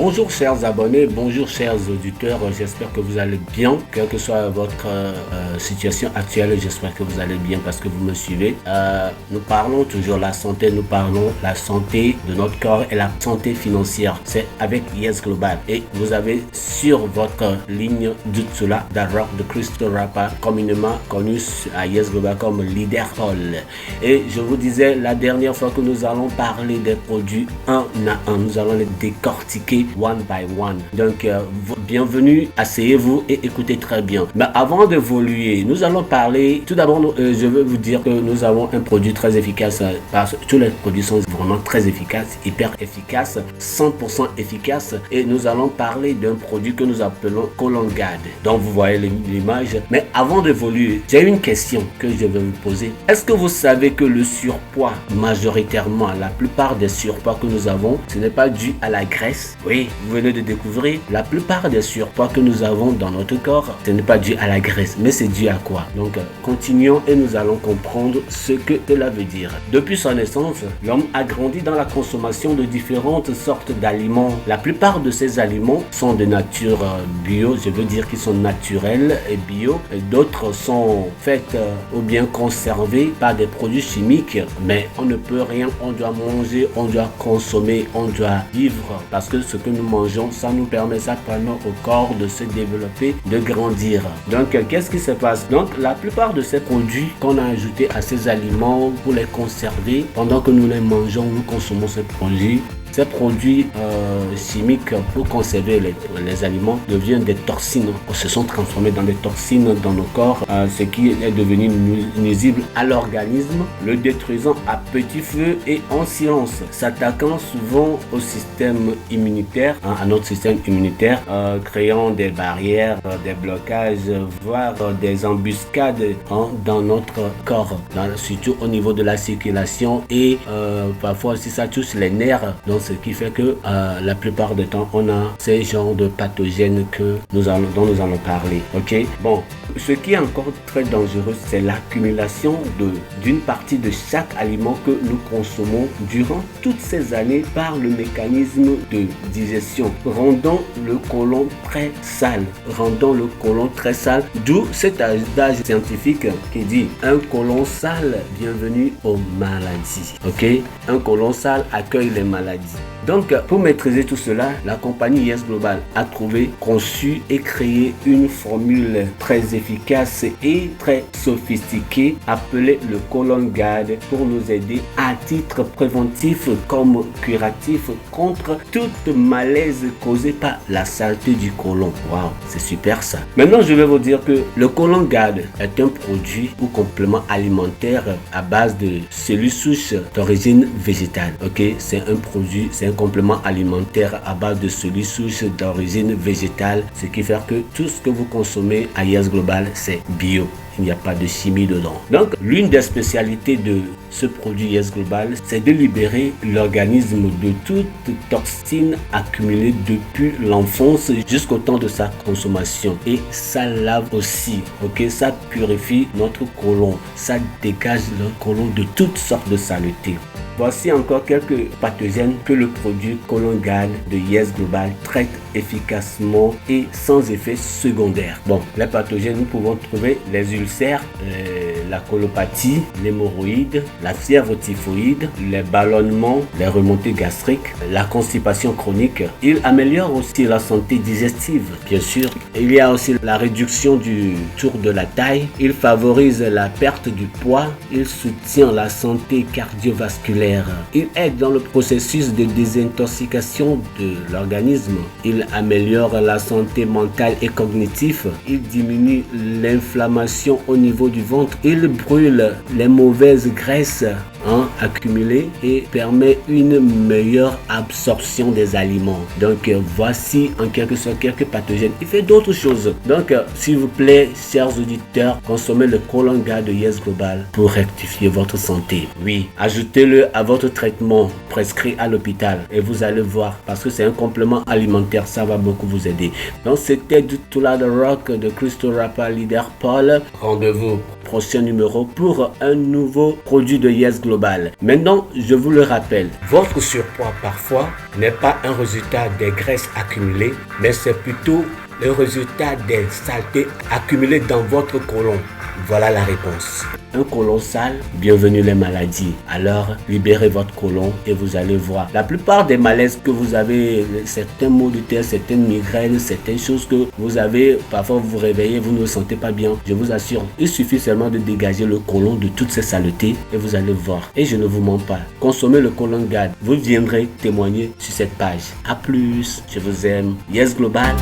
Bonjour chers abonnés, bonjour chers auditeurs, j'espère que vous allez bien, quelle que soit votre situation actuelle, j'espère que vous allez bien parce que vous me suivez. Nous parlons toujours la santé, nous parlons la santé de notre corps et la santé financière, c'est avec Yes Global. Et vous avez sur votre ligne du cela The Rock de Crystal Rapper, communément connu à Yes Global comme Leader Paul. Et je vous disais la dernière fois que nous allons parler des produits un à un, nous allons les décortiquer one by one. Donc bienvenue, asseyez-vous et écoutez très bien. Mais avant d'évoluer, nous allons parler, tout d'abord je veux vous dire que nous avons un produit très efficace, parce que tous les produits sont vraiment très efficaces, hyper efficaces, 100% efficaces, et nous allons parler d'un produit que nous appelons Colongade. Donc vous voyez l'image. Mais avant d'évoluer, j'ai une question que je vais vous poser. Est-ce que vous savez que le surpoids, majoritairement, la plupart des surpoids que nous avons, ce n'est pas dû à la graisse? Oui, vous venez de découvrir, la plupart des surpoids que nous avons dans notre corps, ce n'est pas dû à la graisse, mais c'est dû à quoi? Donc, continuons et nous allons comprendre ce que cela veut dire. Depuis sa naissance, l'homme a grandi dans la consommation de différentes sortes d'aliments. La plupart de ces aliments sont de nature bio, je veux dire qu'ils sont naturels et bio. D'autres sont faits ou bien conservés par des produits chimiques, mais on ne peut rien, on doit manger, on doit consommer, on doit vivre, parce que ce que nous mangeons, ça nous permet, ça permet au corps de se développer, de grandir. Donc qu'est-ce qui se passe? Donc la plupart de ces produits qu'on a ajoutés à ces aliments pour les conserver, pendant que nous les mangeons, nous consommons ces produits chimiques pour conserver les aliments deviennent des toxines, se sont transformés dans des toxines dans nos corps, ce qui est devenu nuisible à l'organisme, le détruisant à petit feu et en silence, s'attaquant souvent au système immunitaire, à notre système immunitaire, créant des barrières, des blocages, voire des embuscades dans notre corps, surtout au niveau de la circulation et parfois aussi ça touche les nerfs. Donc ce qui fait que la plupart du temps on a ces genres de pathogènes dont nous allons parler. Ok, bon, ce qui est encore très dangereux, c'est l'accumulation d'une partie de chaque aliment que nous consommons durant toutes ces années par le mécanisme de digestion, rendant le côlon très sale, d'où cet adage scientifique qui dit un côlon sale, bienvenue aux maladies. Ok, un côlon sale accueille les maladies. Donc, pour maîtriser tout cela, la compagnie Yes Global a conçu et créé une formule très efficace et très sophistiquée appelée le Colongade pour nous aider à titre préventif comme curatif contre toute malaise causée par la saleté du côlon. Waouh, c'est super ça. Maintenant, je vais vous dire que le Colongade est un produit ou complément alimentaire à base de cellules souches d'origine végétale. Ok, c'est un complément alimentaire à base de cellules souches d'origine végétale, ce qui fait que tout ce que vous consommez à Yes Global, c'est bio. Il n'y a pas de chimie dedans. Donc, l'une des spécialités de ce produit Yes Global, c'est de libérer l'organisme de toute toxine accumulée depuis l'enfance jusqu'au temps de sa consommation. Et ça lave aussi, ok? Ça purifie notre côlon. Ça dégage le côlon de toutes sortes de saletés. Voici encore quelques pathogènes que le produit Colongade de Yes Global traite efficacement et sans effet secondaire. Bon, les pathogènes, nous pouvons trouver les ulcères, la colopathie, l'hémorroïde, la fièvre typhoïde, les ballonnements, les remontées gastriques, la constipation chronique. Il améliore aussi la santé digestive, bien sûr. Il y a aussi la réduction du tour de la taille. Il favorise la perte du poids. Il soutient la santé cardiovasculaire. Il aide dans le processus de désintoxication de l'organisme. Il améliore la santé mentale et cognitive. Il diminue l'inflammation au niveau du ventre. Il brûle les mauvaises graisses accumulées et permet une meilleure absorption des aliments. Donc voici en quelque sorte quelques pathogènes. Il fait d'autres choses. Donc s'il vous plaît, chers auditeurs, consommez le Colongade de Yes Global pour rectifier votre santé. Oui, ajoutez-le à votre traitement prescrit à l'hôpital et vous allez voir, parce que c'est un complément alimentaire, ça va beaucoup vous aider. Donc c'était du Tula The Rock de Crystal Rapper Leader Paul. Rendez-vous prochain numéro pour un nouveau produit de Yes Global. Global. Maintenant, je vous le rappelle, votre surpoids parfois n'est pas un résultat des graisses accumulées, mais c'est plutôt le résultat des saletés accumulées dans votre côlon. Voilà la réponse. Un côlon sale, bienvenue les maladies. Alors, libérez votre côlon et vous allez voir. La plupart des malaises que vous avez, certains maux de tête, certaines migraines, certaines choses que vous avez, parfois vous vous réveillez, vous ne vous sentez pas bien. Je vous assure, il suffit seulement de dégager le côlon de toutes ces saletés et vous allez voir. Et je ne vous mens pas. Consommez le côlon GAD. Vous viendrez témoigner sur cette page. A plus, je vous aime. Yes Global.